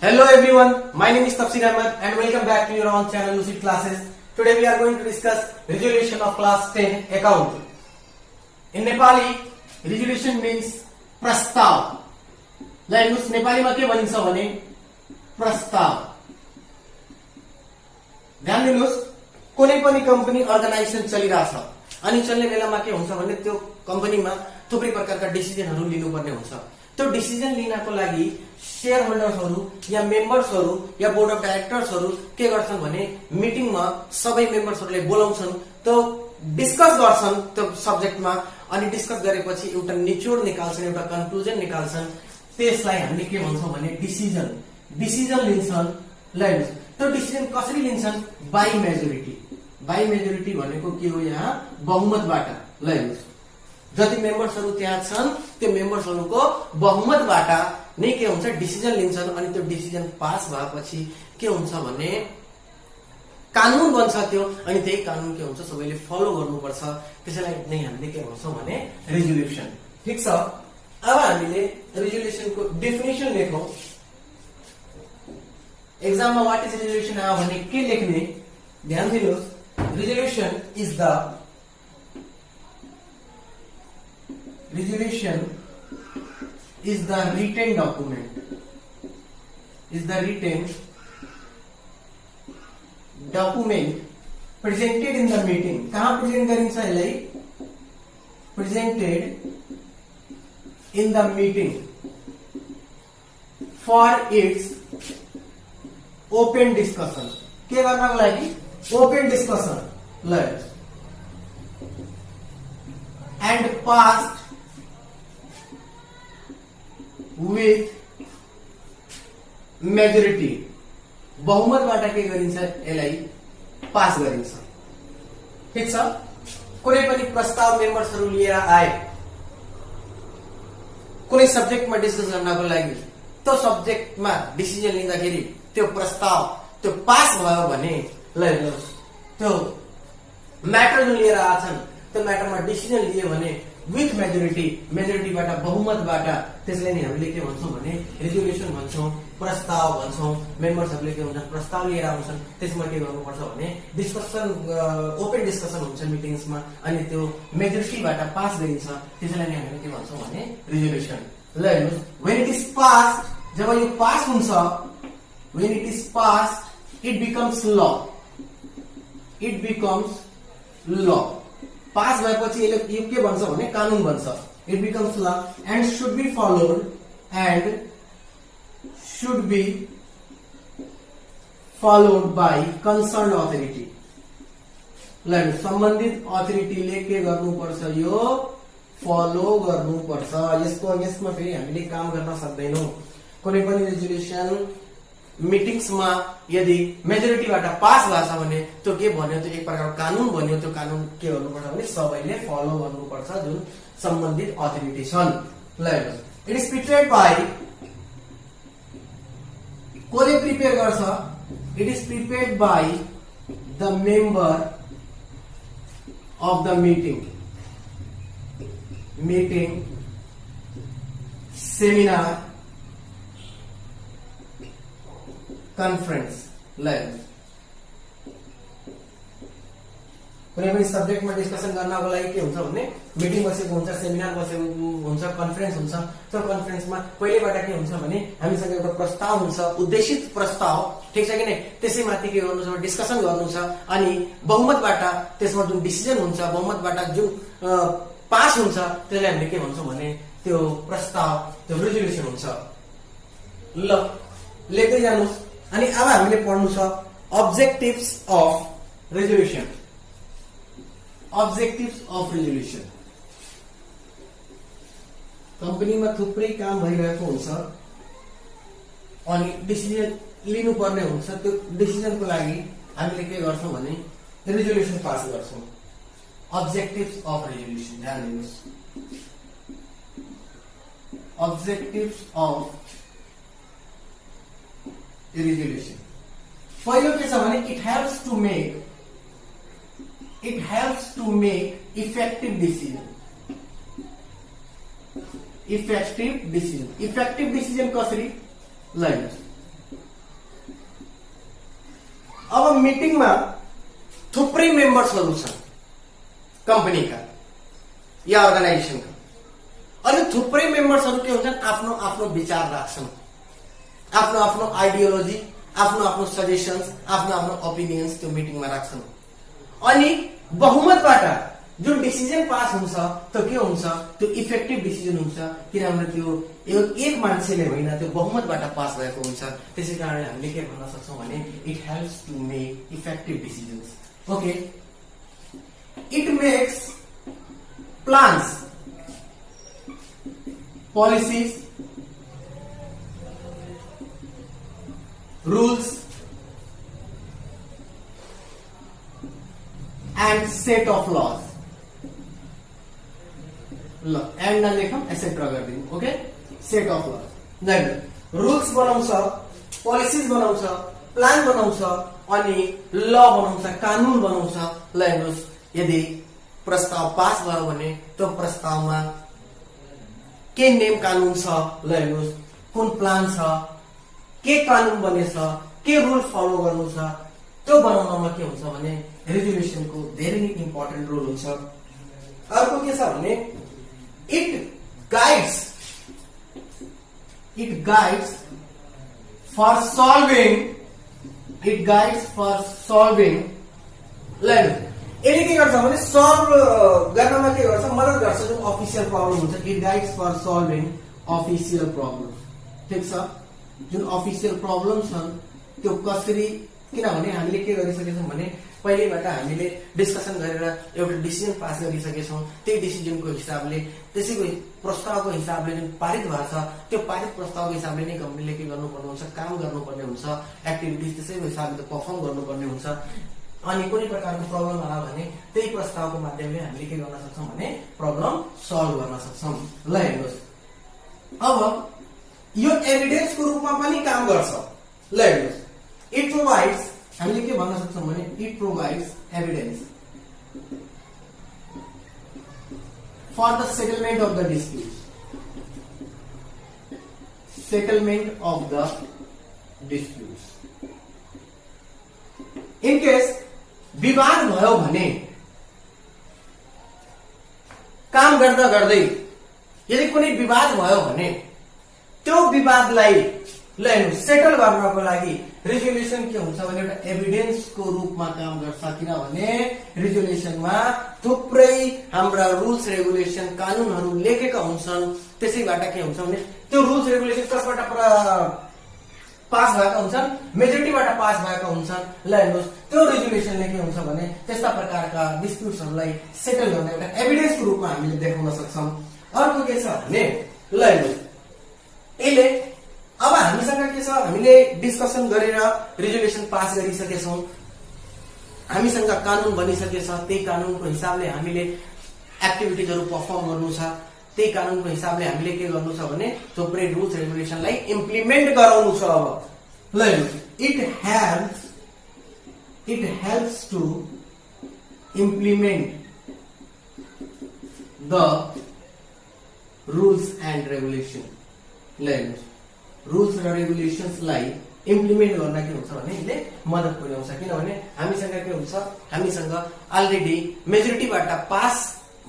Hello everyone, my name is Tafsir Ahmed and welcome back to your own channel Lucid Classes. Today we are going to discuss resolution of class 10 account. In Nepali, resolution means प्रस्ताव. ल हेर्नुस् नेपालीमा के भनिन्छ भने प्रस्ताव. ध्यान दिनुस्, कुनै पनि कम्पनी अर्गनाइजेसन चलिरहेछ अनि चल्ने बेलामा के हुन्छ भने त्यो कम्पनीमा थुप्रै प्रकारका डिसिजनहरू लिनुपर्ने हुन्छ. त्यो डिसिजन लिनको लागि शेयर होल्डर्सहरू या मेम्बर्सहरू या बोर्ड अफ डाइरेक्टर्सहरू के गर्छन् भने मिटिङमा सबै मेम्बर्सहरूलाई बोलाउँछन्, त्यो डिस्कस गर्छन् त्यो सब्जेक्टमा अनि डिस्कस गरेपछि एउटा निचोड निकाल्छन्, एउटा कन्क्लुजन निकाल्छन्. त्यसलाई हामीले के भन्छौं भने डिसिजन लिन्छन्. ल हेर्नुस्, त्यो डिसिजन कसरी लिन्छन्? By majority. बाइ मेजोरिटी भनेको के हो? यहाँ बहुमतबाट. ल हेर्नुस्, जति मेम्बर्सहरू त्यहाँ छन् त्यो मेम्बर्सहरूको बहुमतबाट नै के हुन्छ? डिसिजन लिन्छन् अनि त्यो डिसिजन पास भएपछि के हुन्छ भने कानून बन्छ त्यो, अनि त्यही कानून के हुन्छ? सबैले फलो गर्नुपर्छ. त्यसैलाई नै हामीले के भन्छौं भने रेजोल्युसन. ठीक छ. अब हामीले रेजोल्युसनको डेफिनेसन लेखौं. एक्जाममा व्हाट इज रेजोल्युसन आयो भने के लेख्ने? ध्यान दिनुहोस्. Resolution is the written document. Is the written document presented in the meeting. कहाँ प्रेजेंट गरिन्छ यसलाई? Presented in the meeting for its open discussion. के गर्नको लागि? Open discussion. ल and passed with majority. बहुमतबाट के गरिन्छ? यसलाई पास गरिन्छ. ठीक छ. कुनै पनि प्रस्ताव मेम्बर्सहरू लिएर आए कुनै सब्जेक्टमा डिस्कस गर्नको लागि, त्यो सब्जेक्टमा डिसिजन लिँदाखेरि त्यो प्रस्ताव त्यो पास भयो भने, ल हेर्नुहोस्, त्यो म्याटर जुन लिएर आछन् त्यो म्याटरमा डिसिजन लिए भने विथ मेजोरिटीबाट बहुमतबाट, त्यसलाई नै हामीले के भन्छौं भने रेजोल्युसन भन्छौं, प्रस्ताव भन्छौं. मेम्बर्सहरूले के हुन्छ? प्रस्ताव लिएर आउँछन्. त्यसमा के गर्नुपर्छ भने डिस्कसन, ओपन डिस्कसन हुन्छ मिटिङ्समा अनि त्यो मेजोरिटीबाट पास गरिन्छ. त्यसैलाई नै हामीले के भन्छौं भने रेजोल्युसन. ल हेर्नुहोस्, व्हेन इट इज पास, जब यो पास हुन्छ, when it is pass it becomes law. Pass भएपछि यो के बन्छ भने कानून बन्छ. It becomes law and should be followed by concern authority. ल सम्बन्धित अथोरिटीले के गर्नुपर्छ? यो फलो गर्नुपर्छ. यसमा फेरि हामीले काम गर्न सक्दैनौं. कुनै पनि रेजोल्युसन मिटिंग्समा यदि मेजोरिटीबाट पास भएछ भने त्यो के भन्यो? त्यो एक प्रकारको कानून बन्यो. त्यो कानून के गर्नुपर्छ भने सबैले फलो गर्नुपर्छ जुन सम्बन्धित अथोरिटी छन्. ल हेर्नुहोस्, इट इज प्रिपेयर्ड बाई, कसले प्रिपेयर गर्छ? It is prepared by the member of the meeting, seminar, conference. ल कुनै पनि सब्जेक्टमा डिस्कसन गर्नको लागि के हुन्छ भने मिटिङ बसेको हुन्छ, सेमिनार बसेको हुन्छ, कन्फरेन्स हुन्छ. त्यो कन्फरेन्समा पहिलेबाट के हुन्छ भने हामीसँग एउटा प्रस्ताव हुन्छ, उद्देशित प्रस्ताव. ठीक छ कि नै? त्यसैमाथि के गर्नु छ? डिस्कसन गर्नु छ अनि बहुमतबाट त्यसमा जुन डिसिजन हुन्छ, बहुमतबाट जुन पास हुन्छ, त्यसलाई हामीले के भन्छौँ भने त्यो प्रस्ताव, त्यो रेजोल्युसन हुन्छ. ल लेख्दै जानुहोस्. अनि अब हामीले पढ्नु छ अब्जेक्टिभ्स अफ रेजोल्युसन. कम्पनीमा थुप्रै काम भइरहेको हुन्छ अनि डिसिजन लिनुपर्ने हुन्छ. त्यो डिसिजनको लागि हामीले के गर्छौं भने रेजोल्युसन पास गर्छौं. Objectives of resolution. ध्यान दिनुहोस्, अब्जेक्टिभ्स अफ रेजोल्युसन. पहिलो के छ भने it helps to make effective decision. Effective decision कसरी? ल अब मिटिङमा थुप्रै मेम्बर्सहरू छन् कम्पनीका या अर्गनाइजेसनका, अनि थुप्रै मेम्बर्सहरू के हुन्छन्, आफ्नो आफ्नो विचार राख्छन्, आफ्नो आफ्नो आइडियोलोजी, आफ्नो आफ्नो सजेसन्स, आफ्नो आफ्नो ओपिनियन्स त्यो मिटिङमा राख्छन्। अनि बहुमतबाट जुन डिसिजन पास हुन्छ त्यो के हुन्छ, त्यो इफेक्टिभ डिसिजन हुन्छ, किनभने त्यो एक मान्छेले होइन, त्यो बहुमतबाट पास भएको हुन्छ। त्यसै कारणले हामीले के भन्न सक्छौँ भने it helps to make effective decisions. Okay, it makes plans, policies, rules and set of laws. And नलेखौँ, एसेट्रा गरिदिउँ। Okay, set of laws, rules बनाउँछ, पोलिसिज बनाउँछ, प्लान बनाउँछ, अनि ल बनाउँछ, कानुन बनाउँछ। ल हेर्नुहोस्, यदि प्रस्ताव पास भयो भने त्यो प्रस्तावमा के नियम कानुन छ, ल हेर्नुहोस्, कुन प्लान छ, के कानुन बनेछ, के रुल फलो गर्नु छ, त्यो बनाउनमा के हुन्छ भने रेजुलेसनको धेरै इम्पोर्टेन्ट रोल हुन्छ। अर्को के छ भने इट गाइड्स फर सल्भिङ, यसले के गर्छ भने सल्भ गर्नमा के गर्छ, मद्दत गर्छ जुन अफिसियल प्रब्लम हुन्छ। It guides for solving official problem. ठिक छ, जुन अफिसियल प्रब्लम छन् त्यो कसरी, किनभने हामीले के गरिसकेछौँ भने पहिलेबाट हामीले डिस्कसन गरेर एउटा डिसिजन पास गरिसकेछौँ। त्यही डिसिजनको हिसाबले, त्यसैको प्रस्तावको हिसाबले जुन पारित भएको छ त्यो पारित प्रस्तावको हिसाबले नै कम्पनीले के गर्नुपर्ने हुन्छ, काम गर्नुपर्ने हुन्छ, एक्टिभिटिज त्यसैको हिसाबले पर्फर्म गर्नुपर्ने हुन्छ। अनि कुनै प्रकारको प्रब्लम आयो भने त्यही प्रस्तावको माध्यमले हामीले के गर्न सक्छौँ भने प्रब्लम सल्भ गर्न सक्छौँ। ल हेर्नुहोस्, अब यो एभिडेन्सको रूपमा पनि काम गर्छ। ल हेर्नुहोस्, इट प्रोभाइड्स, हामीले के भन्न सक्छौँ भने it provides evidence for the settlement of the dispute, in case विवाद भयो भने काम गर्दा गर्दै यदि कुनै विवाद भयो भने त्यो विवादलाई सेटल गर्नको लागि रेजुलेसन के हुन्छ भने एउटा एभिडेन्सको रूपमा काम गर्छ। किनभने रेजुलेसनमा थुप्रै हाम्रा रुल्स रेगुलेसन कानुनहरू लेखेका हुन्छन्। त्यसैबाट के हुन्छ भने त्यो रुल्स रेगुलेसन कसबाट पास भएका हुन्छन्, मेजोरिटीबाट पास भएका हुन्छन्। ल हेर्नुहोस्, त्यो रेजुलेसनले के हुन्छ भने त्यस्ता प्रकारका डिस्प्युट्सहरूलाई सेटल गर्ने एउटा एभिडेन्सको रूपमा हामीले देखाउन सक्छौँ। अर्को के छ भने ल हेर्नुहोस्, यसले अब हामीसँग के छ, हामीले डिस्कसन गरेर रेजुलेसन पास गरिसकेछौँ, हामीसँग कानुन बनिसकेछ, त्यही कानुनको हिसाबले हामीले एक्टिभिटिजहरू पर्फर्म गर्नु छ, त्यही कानुनको हिसाबले हामीले के गर्नु छ भने थुप्रै रुल्स रेगुलेसनलाई इम्प्लिमेन्ट गराउनु छ। अब ल it helps to implement the rules and regulation. ल हेर्नुहोस्, रुल्स र रेगुलेसन्सलाई इम्प्लिमेन्ट गर्न के हुन्छ भने यसले मद्दत पुर्याउँछ। किनभने हामीसँग के हुन्छ, हामीसँग अलरेडी मेजोरिटीबाट पास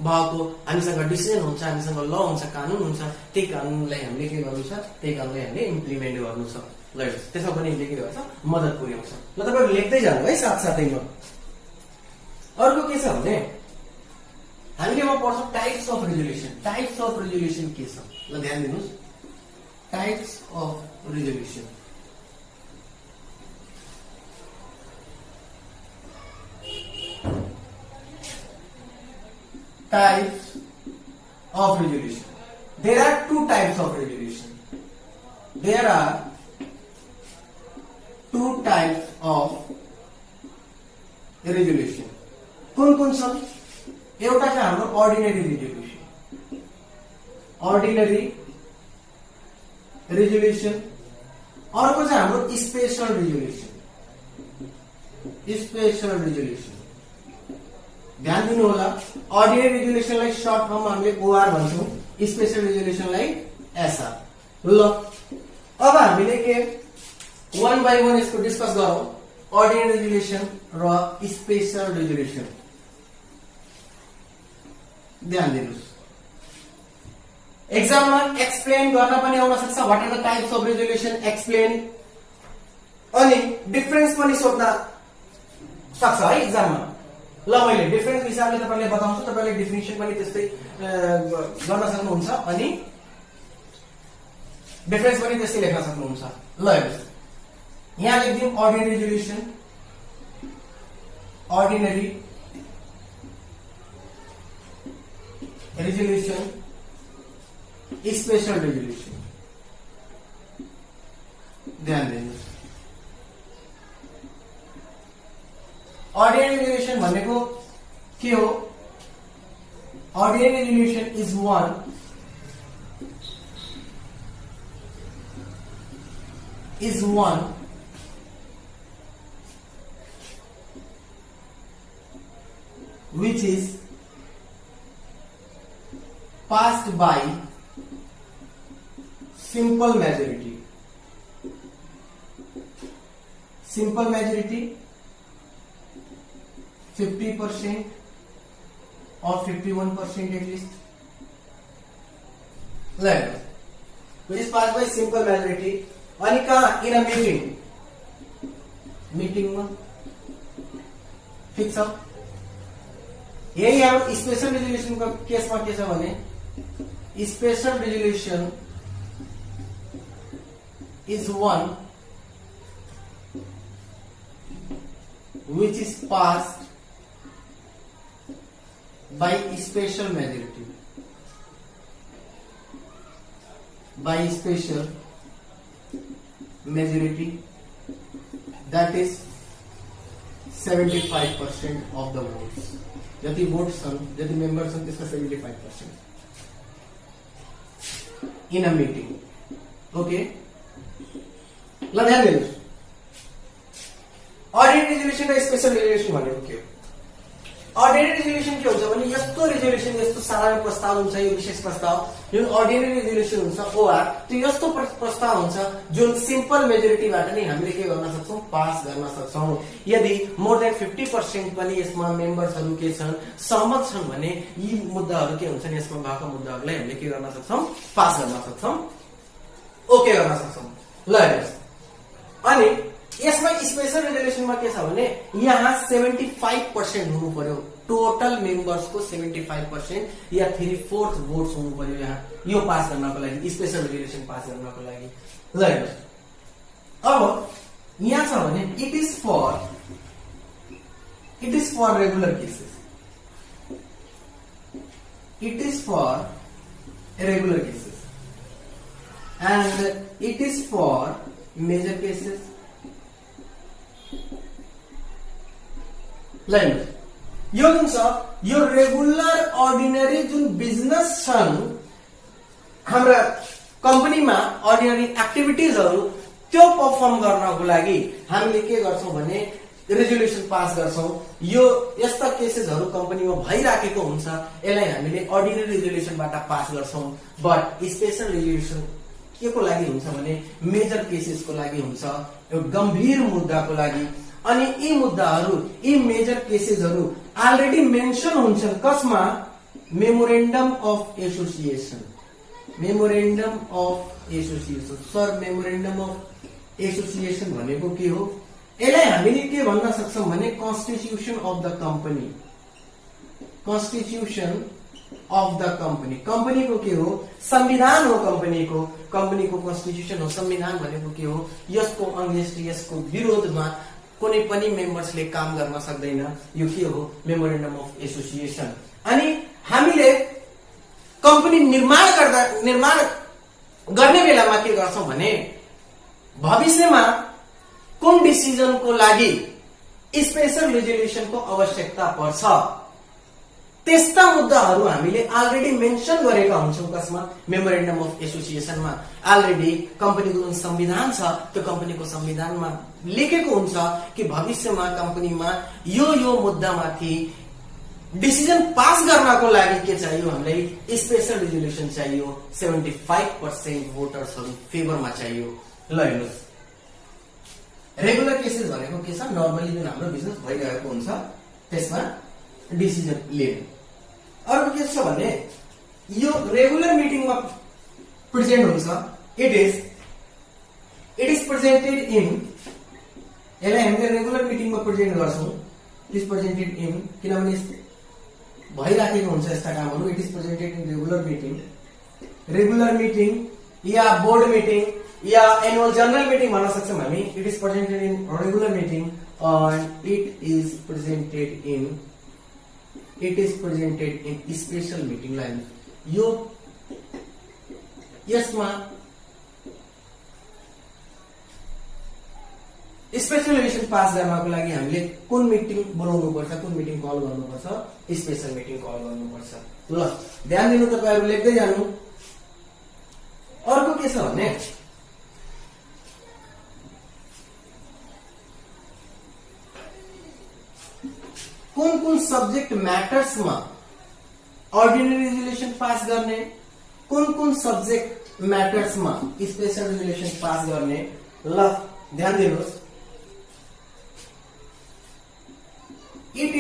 भएको हामीसँग डिसिजन हुन्छ, हामीसँग ल हुन्छ, कानुन हुन्छ, त्यही कानुनलाई हामीले के गर्नु छ, त्यही कानुनलाई हामीले इम्प्लिमेन्ट गर्नु छ। ल त्यसमा पनि यसले के गर्छ, मद्दत पुर्याउँछ। ल तपाईँहरू लेख्दै जानु है साथसाथैमा। अर्को के छ भने हामीले अब पढ्छौँ types of resolution. Types of resolution के छ, ल ध्यान दिनुहोस्, types of resolution. Types of resolution. There are two types of resolution. There are two types of resolution. कुन छन्? एउटा चाहिँ हाम्रो ordinary resolution. Ordinary resolution. अर्को चाहिँ हाम्रो special resolution. Special resolution. ध्यान दिनु होला, अर्डिनरी रेजुलेसनलाई सर्ट फर्ममा हामीले ओआर भन्छौँ, स्पेशल रेजुलेसनलाई एसआर। ल अब हामीले के 1 by 1 यसको डिस्कस गरौँ। अर्डिनरी रेजोल्युसन र स्पेशल रेजोल्युसन। ध्यान दिनुहोस्, एक्जाममा एक्सप्लेन गर्न पनि आउन सक्छ, what are the types of resolution, explain, अनि डिफरेन्स पनि सोध्न सक्छ है एक्जाममा। ल मैले डिफरेन्स हिसाबले तपाईलाई बताउँछु, तपाईले डेफिनेसन पनि त्यस्तै गर्न सक्नुहुन्छ अनि डिफरेन्स पनि त्यस्तै लेख्न सक्नुहुन्छ। ल हेर्नुस्, यहाँ लेख्दियौं ordinary resolution, ordinary resolution, special resolution. ध्यान दिनुहोस्, अर्डिनरी रेजोल्युसन भनेको के हो? Ordinary resolution is one which is passed by simple majority. Simple majority 50% or 51% at least. Like which is passed by simple majority. अनि कहाँ? इन अ मीटिंग में fix छ। यही अब स्पेशल रेजोल्युसन को केस में के छ भने, special resolution is one which is passed by special majority, by special majority, that is 75% of the votes. जति वोट छन्, जति मेम्बर छन् त्यसका 75% इन अ मीटिंग। ओके, ल ध्यान दिनुहोस्, अर्डिनरी रेजोल्युसन र स्पेशल रेजोल्युसन भनेको के हो? अर्डिनरी रेजोल्युसन के हुन्छ भने यस्तो रेजोल्युसन, यस्तो साधारण प्रस्ताव हुन्छ, यो विशेष प्रस्ताव जुन अर्डिनरी रेजोल्युसन हुन्छ ओआर, त्यो यस्तो प्रस्ताव हुन्छ जुन सिम्पल मेजोरिटीबाट नै हामीले के गर्न सक्छौं? पास गर्न सक्छौं। यदि मोर देन 50% पनि यसमा मेम्बर्सहरु के छन्, सहमत छन् भने यी मुद्दाहरु के हुन्छन्, यसमा भएको मुद्दाहरुलाई हामीले के गर्न सक्छौं? पास गर्न सक्छौं, ओके गर्न सक्छौं। ल हेर्नुस्, अनि यसमा स्पेशल रेजोल्युसनमा के छ भने यहाँ 75% हुनु पर्यो, टोटल मेम्बर्स को 75% या 3/4 वोट्स हुनु पर्यो यहाँ यो पास गर्नको लागि, स्पेशल रेजोल्युसन पास गर्नको लागि। ल हेर्नुस्, अब यहाँ छ भने it is for regular cases, it is for regular cases and it is for major cases. यो जुन छ, यो रेगुलर अर्डिनरी जुन बिजनेस छन् हाम्रा कम्पनीमा, अर्डिनरी एक्टिभिटिजहरु त्यो परफर्म गर्नको लागि हामीले के गर्छौं भने रेजोल्युसन पास गर्छौं। यो यस्ता केसेसहरु कम्पनीमा भइराखेको हुन्छ, यसलाई हामीले अर्डिनरी रेजोल्युसनबाट पास गर्छौं। बट स्पेशल रेजोल्युसन के को लागि हुन्छ भने मेजर केसेसको लागि हुन्छ, एउटा गम्भीर मुद्दाको लागि। अनि यी मुद्दाहरु, यी मेजर केसेसहरु अलरेडी मेन्सन हुन्छन् कसमा? Memorandum of association. Memorandum of association sir, memorandum of association भनेको के हो? यसलाई हामीले के भन्न सक्छौं भने constitution of the company. Constitution of the company, कम्पनीको के हो? संविधान हो कम्पनीको, कम्पनीको कन्स्टिट्युसन हो। संविधान भनेको के हो? यसको अगेन्स्ट, यसको विरोधमा कुनै पनि मेम्बर्सले काम गर्न सक्दैन। यो के हो? Memorandum of association. अनि हामीले कम्पनी निर्माण गर्ने बेलामा के गर्छौं भने भविष्यमा कुन डिसिजनको लागि स्पेशल रेजोल्युसनको आवश्यकता पर्छ त्यस्ता मुद्दाहरु हामीले अलरेडी मेन्सन गरेका हुन्छौं। कसमा? मेमोरेन्डम अफ एसोसिएसनमा अलरेडी कम्पनीको जुन संविधान छ त्यो कम्पनीको संविधानमा लेखेको हुन्छ कि भविष्यमा कम्पनीमा यो मुद्दामाथि डिसिजन पास गर्नको लागि के चाहियो? हामीलाई स्पेशल रेजोल्युसन चाहियो। 75% भोटर्सहरु फेभरमा चाहियो। ल हेर्नुस्, रेगुलर केसेस भनेको के छ, नर्मली जुन हाम्रो बिजनेस भइरहेको हुन्छ त्यसमा डिसिजन लिने। अर्को के छ भने यो रेगुलर मिटिङमा प्रेजेन्ट हुन्छ, इट इज प्रेजेन्टेड इन, यसलाई हामीले रेगुलर मिटिङमा प्रेजेन्ट गर्छौं, इट इज प्रेजेन्टेड इन, किनभने भइराखेको हुन्छ यस्ता कामहरू। It is presented in regular meeting yeah board meeting yeah annual general meeting भन्न सक्छौं हामी। It is presented in regular meeting and it is presented in special meeting. यो यसमा स्पेशलाइजेसन पास गर्नको लागि हामीले कुन मिटिङ बोलाउनु पर्छ, कुन मिटिङ कल गर्नुपर्छ, स्पेशल मिटिङ कल गर्नुपर्छ। ल ध्यान दिनु, तपाईहरु लेख्दै जानु। अर्को के छ भने कुन सब्जेक्ट म्याटर्समा अर्डिनरी रेजुलेसन पास गर्ने, कुन सब्जेक्ट म्याटर्समा स्पेशल रेजुलेसन पास गर्ने। ल ध्यान दिनुहोस्, it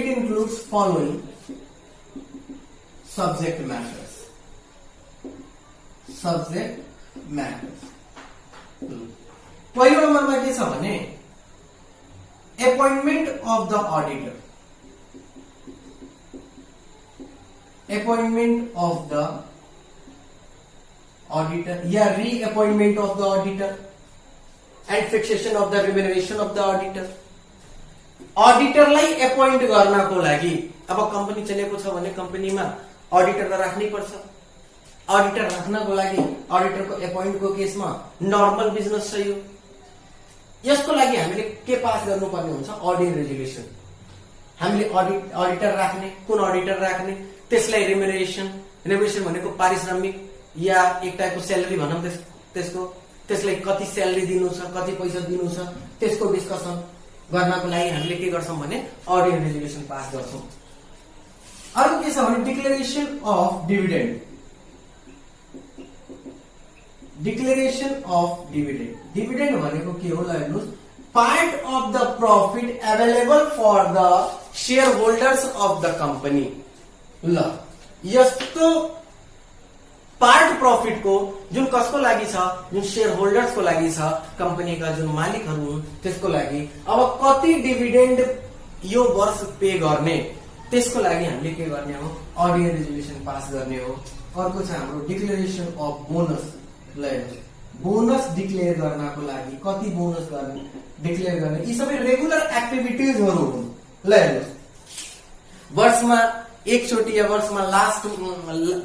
includes following subject matters. पहिलो नम्बरमा के छ भने appointment of the auditor, yeah reappointment of the auditor and fixation of the remuneration of the auditor। अडिटरलाई एपोइन्ट गर्नको लागि अब कम्पनी चलेको छ भने कम्पनीमा अडिटर त राख्नै पर्छ। अडिटर राख्नको लागि अडिटरको एपोइन्टको केसमा नर्मल बिजनेस छ यो। यसको लागि हामीले के पास गर्नुपर्ने हुन्छ, ऑडिट रेजुलेसन। हामीले अडिटर राख्ने, कुन अडिटर राख्ने, त्यसलाई रेम्युनरेसन भनेको पारिश्रमिक या एक टाइपको स्यालेरी भनौं त्यसलाई कति स्यालेरी दिनु छ, कति पैसा दिनु छ, त्यसको डिस्कसन गर्नको लागि हामीले के गर्छौं भने ऑडिट रेजुलेसन पास गर्छौं। अर्को के छ भने डिक्लेरेसन अफ डिभिडेन्ड। डिभिडेन्ड भनेको के हो, हेर्नुस्, part of the profit available for the shareholders of the company. ल यस्तो पार्ट प्रॉफिट को जुन कसको लागि छ, जुन शेयर होल्डर्स को लागि छ, कंपनीका जुन मालिकहरू हुन् त्यसको लागि अब कति डिभिडेन्ड यो वर्ष पे गर्ने, त्यसको लागि हामीले के गर्ने हो, ऑडिट रेजुलेसन पास गर्ने हो। अर्को छ हाम्रो डिक्लेरेसन अफ बोनस। ल बोनस डिक्लेयर गर्नको लागि कति बोनस गर्ने, डिक्लेयर गर्ने, यी सबै रेगुलर एक्टिभिटीजहरु हुन्। ल हेर्नुस्, वर्षमा एकचोटि या वर्षमा लास्ट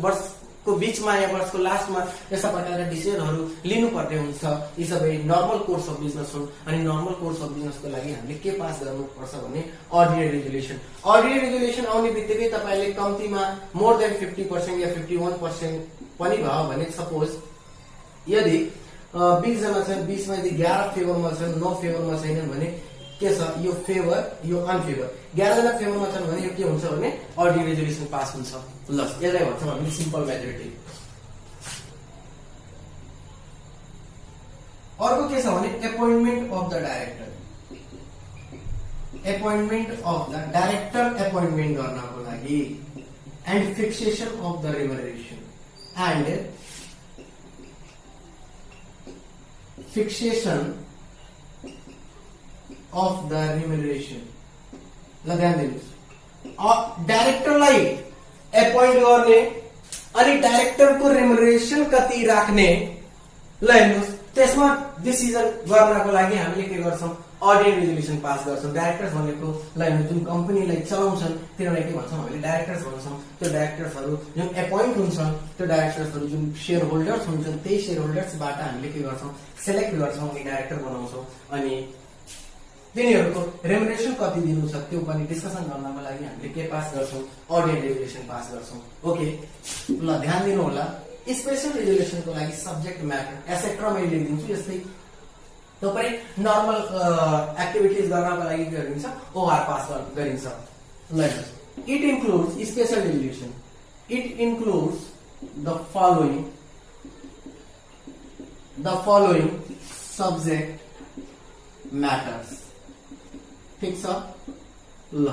वर्षको बीचमा या वर्षको लास्टमा यस्ता प्रकारका डिसिजनहरु लिनुपर्ने हुन्छ। यी सबै नर्मल कोर्स अफ बिजनेस हुन्। अनि नर्मल कोर्स अफ बिजनेसको लागि हामीले के पास गर्नुपर्छ भने ऑडिट रेजुलेसन। ऑडिट रेजुलेसन आउने बित्तिकै तपाईले कम्तीमा मोर देन 50% या 51% पनि भयो भने, सपोज यदि 20 जना छन्, 20 मा यदि 11 फेभरमा छन्, 9 फेभरमा छैनन् भने के छ, यो फेभर यो अनफेभर। 11 जना फेभरमा छन् भने यो के हुन्छ भने ऑडिट रेजुलेसन पास हुन्छ। ल यसलाई भन्छौं हामी सिम्पल मेजोरिटी। अर्को के छ भने appointment of the director. Appointment गर्नको लागि and fixation of the remuneration and fixation of the remuneration. ल ध्यान दिनुहोस्, डाइरेक्टरलाई एपोइन्ट गर्ने अनि डाइरेक्टरको रेम्युनरेसन कति राख्ने, ल हेर्नुहोस्, त्यसमा डिसिजन गर्नको लागि हामीले के गर्छौं, ऑडिट रेजुलेसन पास गर्छौं। डाइरेक्टर्स भनेको ल हेर्नु जुन कम्पनीलाई चलाउँछन् तिनीहरूलाई के भन्छौं हामीले डाइरेक्टर्स भन्छौं। त्यो डाइरेक्टर्सहरु जुन एपोइन्ट हुन्छन्, त्यो डाइरेक्टर्सहरु जुन शेयर होल्डर्स हुन्छन्, त्यही शेयर होल्डर्सबाट हामीले के गर्छौं, सेलेक्ट गर्छौं अनि डाइरेक्टर बनाउँछौं। अनि तिनीहरूको रेम्युनरेसन कति दिनु छ त्यो पनि डिस्कसन गर्नको लागि हामीले के पास गर्छौं, ऑडिट रेजुलेसन पास गर्छौं। ओके, ल ध्यान दिनु होला। स्पेशल रेजुलेसनको लागि सब्जेक्ट म्याटर एसेट्रा मैले लेखिदिन्छु। यस्तै तपाई नर्मल एक्टिभिटीज गर्नको लागि के गरिन्छ, ओआर पास गरिन्छ। ल it includes special resolution, it includes the following the following subject matters. ठिक छ ल,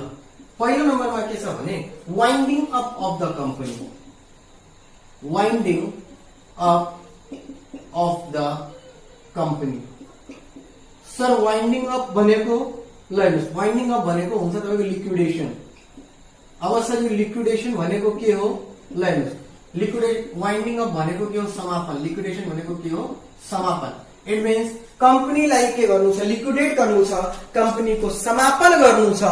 पहिलो नम्बरमा के छ भने winding up of the company. Winding up of the company. Sir winding up भनेको ल हेर्नुहोस्, वाइन्डिङ अप भनेको हुन्छ तपाईँको लिक्विडेसन। अब सर यो लिक्विडेसन भनेको के हो ल हेर्नुहोस्, वाइन्डिङ अप भनेको के हो समापन, लिक्विडेसन भनेको के हो समापन। इट मिन्स कम्पनीलाई के गर्नु छ, लिक्विडेट गर्नु छ, कम्पनीको समापन गर्नु छ।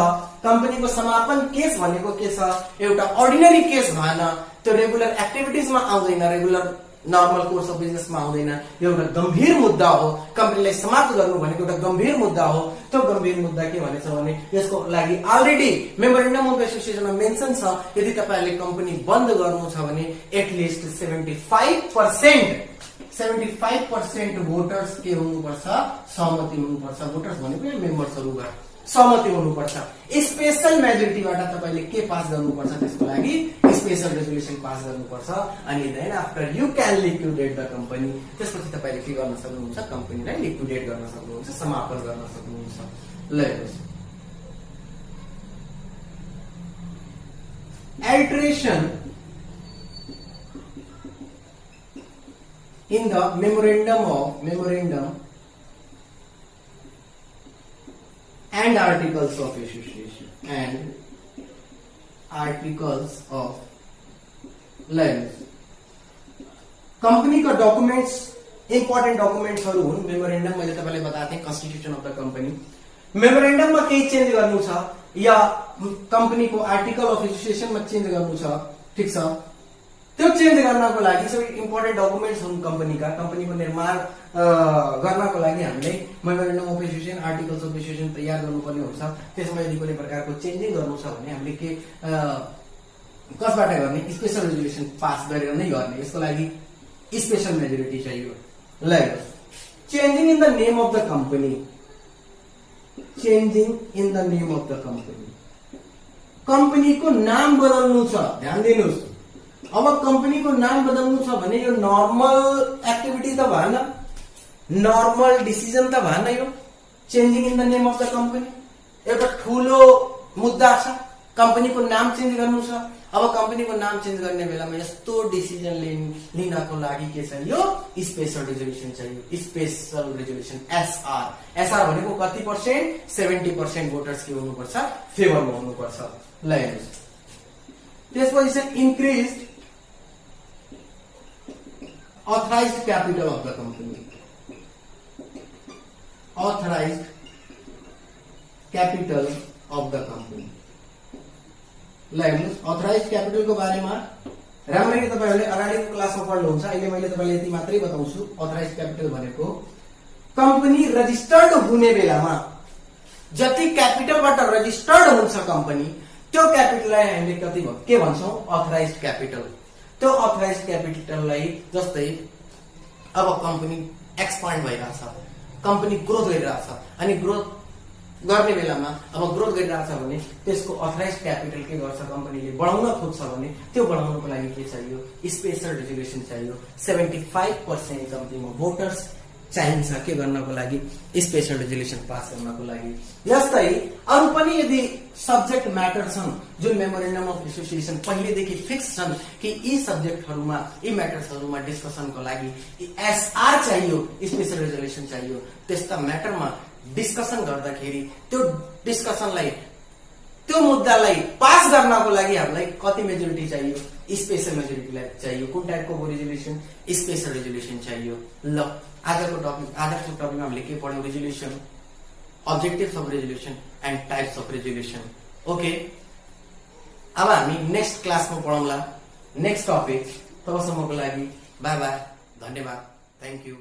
कम्पनीको समापन केस भनेको के छ, एउटा अर्डिनरी केस भएन, त्यो रेगुलर एक्टिभिटिजमा आउँदैन, रेगुलर नर्मल कोर्स अफ बिजनेसमा आउँदैन। यो एउटा गम्भीर मुद्दा हो। कम्पनीलाई समाप्त गर्नु भनेको एउटा गम्भीर मुद्दा हो। त्यो गम्भीर मुद्दा के भनेछ भने यसको लागि अलरेडी मेमोरेन्डम अफ एसोसिएसनमा मेन्सन छ, यदि तपाईहरुले कम्पनी बन्द गर्नु छ भने एटलिस्ट 75% भोटर्स के हुनुपर्छ, सहमति हुनुपर्छ। भोटर्स भनेको मेम्बर्सहरु भयो, सहमति हुनुपर्छ। स्पेशल मेजोरिटीबाट तपाईले के पास गर्नुपर्छ, त्यसको लागि स्पेशल रेजोल्युसन पास गर्नुपर्छ। अनि then after you can liquidate the company. त्यसपछि तपाईले के गर्न सक्नुहुन्छ, कम्पनीलाई लिक्विडेट गर्न सक्नुहुन्छ, समापन गर्न सक्नुहुन्छ। ल हेर्नुस्, अल्टरेसन in the memorandum and articles of association company का डॉक्यूमेंट्स, इंपॉर्टेंट डॉक्यूमेंट्स हुन्। मेमोरेन्डम मैले तपाईलाई बताएको थिएँ, कन्स्टिट्युसन अफ द कम्पनी। मेमोरेन्डममा केही चेन्ज गर्नु छ या कम्पनीको आर्टिकल अफ एसोसिएसनमा चेन्ज गर्नु छ, ठीक छ, त्यो चेन्ज गर्नको लागि सबै इम्पोर्टेन्ट डकुमेन्ट्स हुन् कम्पनीका। कम्पनीको निर्माण गर्नको लागि हामीले memorandum of association, articles of association तयार गर्नुपर्ने हुन्छ। त्यसमा यदि कुनै प्रकारको चेन्जिङ गर्नु छ भने हामीले के कसबाट गर्ने, स्पेशल रेजोल्युसन पास गरेर नै गर्ने। यसको लागि स्पेशल मेजोरिटी चाहियो। ल हेर्नुस्, changing in the name of the company. Changing in the name of the company, कम्पनीको नाम बदल्नु छ। ध्यान दिनुस्, अब कम्पनीको नाम बदल्नु छ भने यो नर्मल एक्टिभिटी त भएन, नर्मल डिसिजन त भएन। यो changing in the name of the company एउटा ठूलो मुद्दा छ। कम्पनीको नाम चेन्ज गर्नु छ। अब कम्पनीको नाम चेन्ज गर्ने बेलामा यस्तो डिसिजन लिनको लागि के चाहियो, स्पेशल रेजोल्युसन चाहियो। Special resolution SR. एसआर भनेको कति पर्सेन्ट, 70% भोटर्स के हुनुपर्छ, फेभरमा हुनुपर्छ। ल हेर्नुस्, त्यसपछि चाहिँ increase authorized capital of the company. Authorized capital of the company. ल हेर्नुस्, अथराइज्ड क्यापिटल को बारेमा राम्ररी तपाईहरुले अगाडिको क्लासमा पढ्नुहुन्छ। अहिले मैले तपाईलाई यति मात्रै बताउँछु। अथराइज्ड क्यापिटल भनेको कम्पनी रजिस्टर्ड हुने बेलामा जति क्यापिटलबाट रजिस्टर्ड हुन्छ कम्पनी, त्यो क्यापिटललाई हामीले कति के भन्छौं, अथराइज्ड क्यापिटल। त्यो अथराइज्ड क्यापिटललाई जस्तै अब कम्पनी एक्सपान्ड भइरहेछ, कम्पनी ग्रोथ गरिरहेछ, अनि ग्रोथ गर्ने बेलामा अब ग्रोथ गरिरहेछ भने त्यसको अथराइज्ड क्यापिटल के गर्छ, कम्पनीले बढाउन खोज्छ भने त्यो बढाउनको लागि के चाहियो, स्पेशल रेजोल्युसन चाहियो। 75% कम्पनीमा भोटर्स चाहिन्छ के गर्नको लागि, स्पेशल रेजोल्युसन पास गर्नको लागि। यस्तै अरु पनि यदि सब्जेक्ट म्याटर छन् जुन मेमोरेन्डम अफ एसोसिएसन पहिलेदेखि फिक्स छन् कि यी सब्जेक्टहरुमा, यी म्याटर्सहरुमा डिस्कसनको लागि एसआर चाहियो, स्पेशल रेजोल्युसन चाहियो, त्यस्ता म्याटरमा डिस्कसन गर्दाखेरि त्यो डिस्कसनलाई, त्यो मुद्दालाई पास गर्नको लागि हामीलाई कति मेजोरिटी चाहियो, स्पेशल मेजोरिटी चाहियो। कुन टाइपको रेजोल्युसन, स्पेशल रेजोल्युसन चाहियो। ल आजको टपिकमा हामीले के पढ्यौं, resolution, objectives of resolution and types of resolution. Okay, अब हामी नेक्स्ट क्लासमा पढौँला नेक्स्ट टपिक। तबसम्मको लागि बाई बाई, धन्यवाद, थ्यांक यू।